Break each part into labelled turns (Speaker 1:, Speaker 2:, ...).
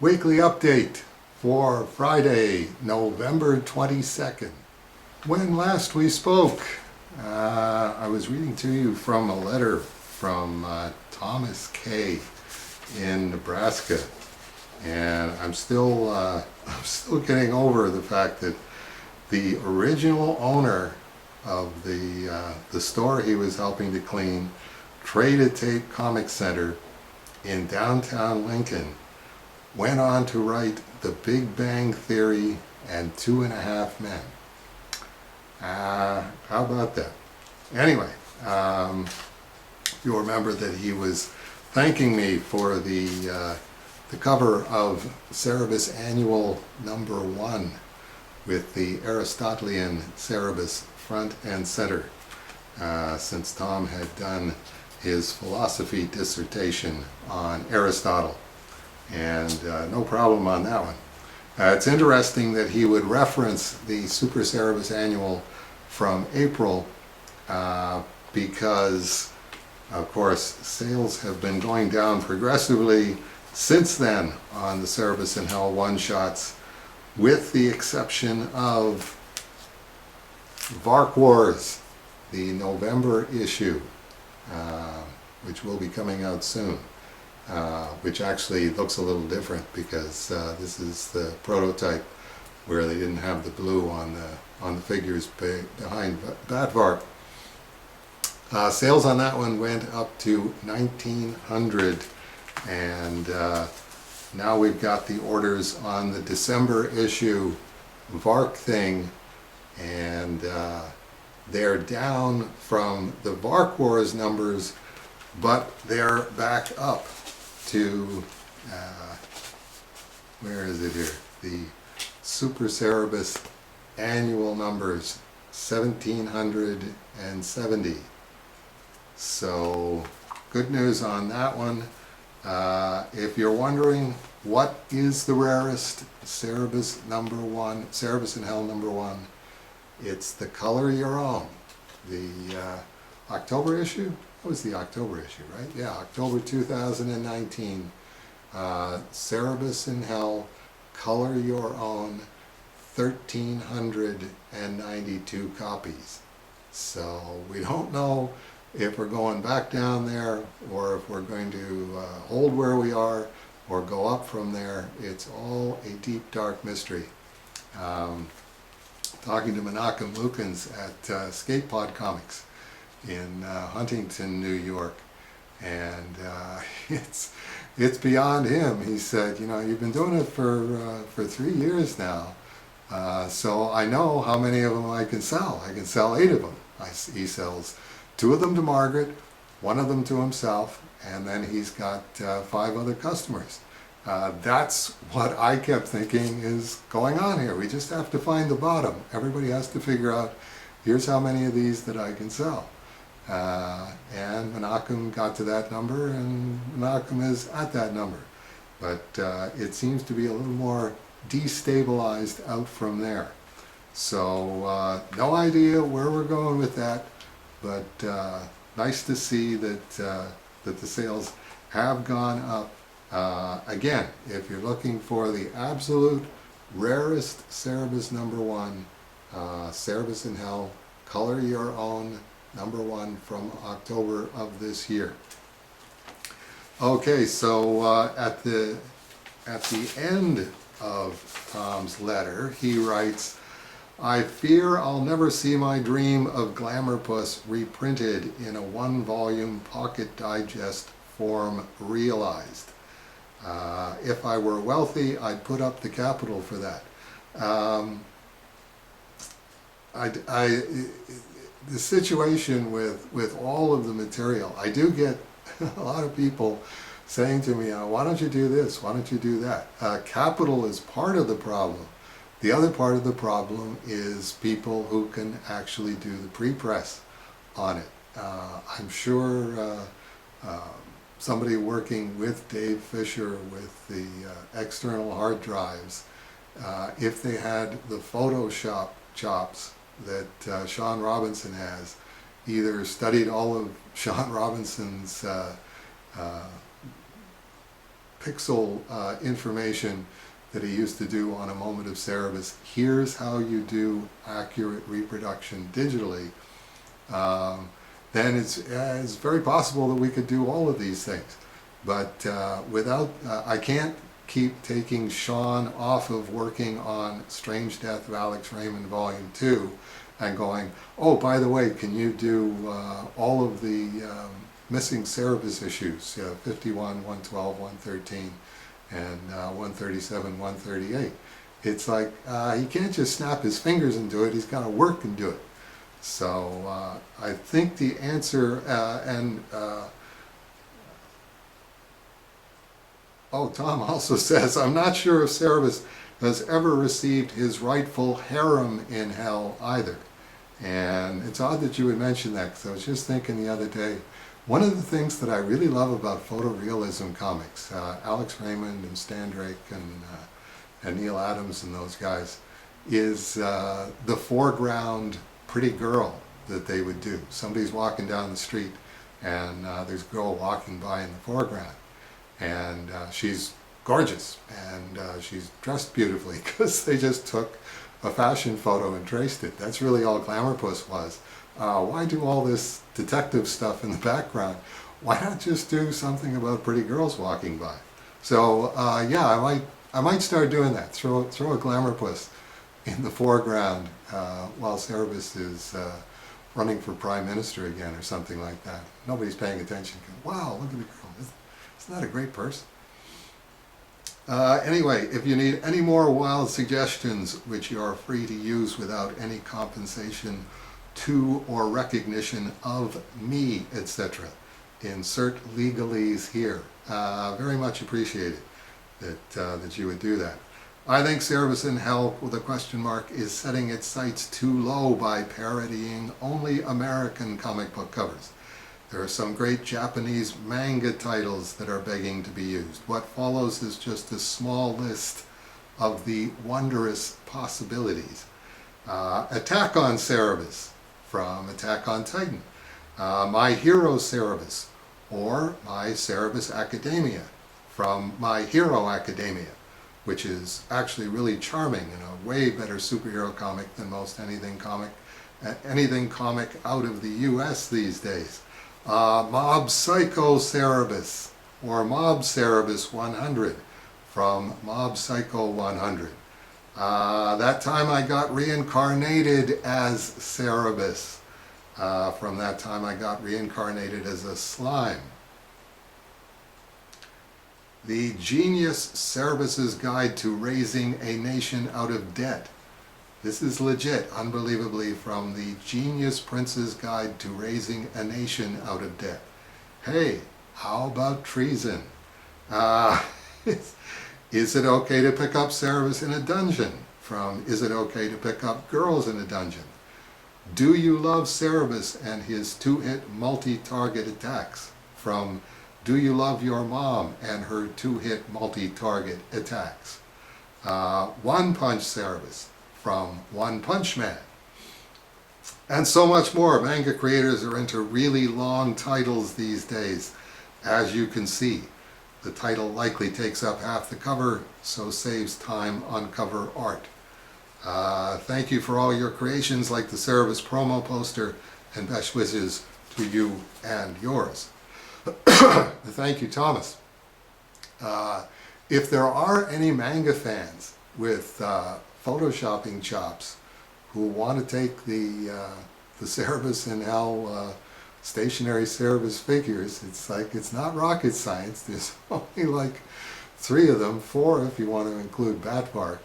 Speaker 1: Weekly update for Friday, November 22nd. When last we spoke, I was reading to you from a letter from Thomas K. in Nebraska, and I'm still getting over the fact that the original owner of the store he was helping to clean, Trade a Tape Comic Center in downtown Lincoln, went on to write The Big Bang Theory and 2.5 Men. How about that? Anyway, you'll remember that he was thanking me for the cover of Cerebus Annual number 1 with the Aristotelian Cerebus front and center, since Tom had done his philosophy dissertation on Aristotle. And no problem on that one. It's interesting that he would reference the Super Cerebus Annual from April because, of course, sales have been going down progressively since then on the Cerebus in Hell one-shots, with the exception of Vark Wars, the November issue, which will be coming out soon. Which actually looks a little different because this is the prototype where they didn't have the blue on the figures behind Batvark. Sales on that one went up to 1,900, and now we've got the orders on the December issue Vark thing, and they're down from the Vark Wars numbers, but they're back up to, where is it here? The Super Cerebus Annual numbers, 1,770. So, good news on that one. If you're wondering what is the rarest Cerebus number 1, Cerebus in Hell number 1, it's the Color Your Own. The October issue? That was the October issue, right? Yeah, October 2019. Cerebus in Hell, Color Your Own, 1,392 copies. So we don't know if we're going back down there or if we're going to hold where we are or go up from there. It's all a deep, dark mystery. Talking to Menachem Lukens at Skatepod Comics in Huntington, New York, and it's beyond him. He said, you know, you've been doing it for 3 years now, so I know how many of them I can sell. I can sell 8 of them. He sells 2 of them to Margaret, 1 of them to himself, and then he's got 5 other customers. That's what I kept thinking is going on here. We just have to find the bottom. Everybody has to figure out, here's how many of these that I can sell. And Menachem got to that number, and Menachem is at that number. But it seems to be a little more destabilized out from there. So no idea where we're going with that, but nice to see that, that the sales have gone up. Again, if you're looking for the absolute rarest Cerebus number 1, Cerebus in Hell, Color Your Own, number 1 from October of this year. Okay, so at the end of Tom's letter, he writes, I fear I'll never see my dream of Glamourpuss reprinted in a 1-volume Pocket Digest form realized. If I were wealthy, I'd put up the capital for that. The situation with all of the material, I do get a lot of people saying to me, why don't you do this, why don't you do that? Capital is part of the problem. The other part of the problem is people who can actually do the pre-press on it. I'm sure somebody working with Dave Fisher with the external hard drives, if they had the Photoshop chops that Sean Robinson has, either studied all of Sean Robinson's pixel information that he used to do on A Moment of Cerebus. Here's how you do accurate reproduction digitally. Then it's very possible that we could do all of these things. But I can't keep taking Sean off of working on Strange Death of Alex Raymond Volume 2 and going, oh, by the way, can you do all of the missing Cerebus issues, 51, 112, 113, and 137, 138. It's like, he can't just snap his fingers and do it, he's got to work and do it. So I think the answer, Tom also says, I'm not sure if Cerebus has ever received his rightful harem in hell either. And it's odd that you would mention that, because I was just thinking the other day, one of the things that I really love about photorealism comics, Alex Raymond and Stan Drake and Neil Adams and those guys, is the foreground pretty girl that they would do. Somebody's walking down the street and there's a girl walking by in the foreground, and she's gorgeous and she's dressed beautifully because they just took a fashion photo and traced it. That's really all Glamourpuss was. Why do all this detective stuff in the background? Why not just do something about pretty girls walking by? So yeah, I might start doing that. Throw a Glamourpuss in the foreground while Cerebus is running for prime minister again or something like that. Nobody's paying attention. Wow, look at the girl. Isn't that a great person? Anyway, if you need any more wild suggestions, which you are free to use without any compensation to or recognition of me, etc., insert legalese here. Very much appreciated that you would do that. I think Cerebus in Hell with a question mark is setting its sights too low by parodying only American comic book covers. There are some great Japanese manga titles that are begging to be used. What follows is just a small list of the wondrous possibilities. Attack on Cerebus from Attack on Titan. My Hero Cerebus, or My Cerebus Academia from My Hero Academia, which is actually really charming and a way better superhero comic than most anything comic out of the US these days. Mob Psycho Cerebus, or Mob Cerebus 100 from Mob Psycho 100. That time I got reincarnated as Cerebus. From that time I got reincarnated as a slime. The Genius Cerebus's Guide to Raising a Nation Out of Debt. This is legit, unbelievably, from the Genius Prince's Guide to Raising a Nation Out of Debt. Hey, how about treason? Is it okay to pick up Cerebus in a dungeon? From Is It Okay to Pick Up Girls in a Dungeon? Do you love Cerebus and his two-hit multi-target attacks? From Do You Love Your Mom and her two-hit multi-target attacks? One Punch Cerebus from One Punch Man. And so much more. Manga creators are into really long titles these days, as you can see. The title likely takes up half the cover, so saves time on cover art. Thank you for all your creations, like the Cerebus promo poster, and best wishes to you and yours. Thank you, Thomas. If there are any manga fans with photoshopping chops who want to take the Cerebus in Hell stationary Cerebus figures, it's not rocket science. There's only like 3 of them, 4 if you want to include Batbark,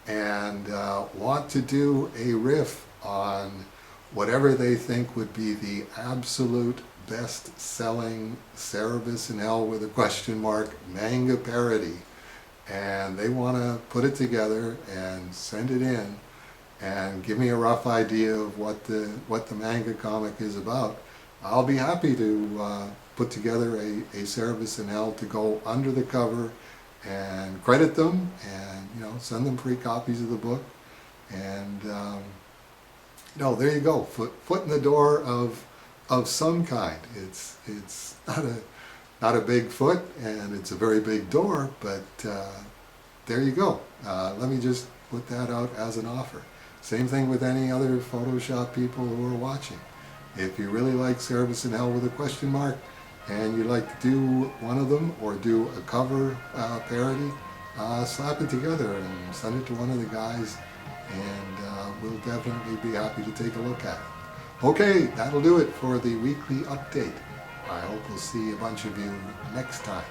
Speaker 1: and want to do a riff on whatever they think would be the absolute best-selling Cerebus in Hell with a question mark manga parody, and they want to put it together and send it in and give me a rough idea of what the manga comic is about, I'll be happy to put together a Cerebus in Hell to go under the cover and credit them, and send them free copies of the book, and there you go, foot in the door of some kind. It's not a big foot, and it's a very big door, but there you go. Let me just put that out as an offer. Same thing with any other Photoshop people who are watching. If you really like Cerebus in Hell with a question mark, and you'd like to do one of them, or do a cover parody, slap it together and send it to one of the guys, and we'll definitely be happy to take a look at it. Okay, that'll do it for the weekly update. I hope we'll see a bunch of you next time.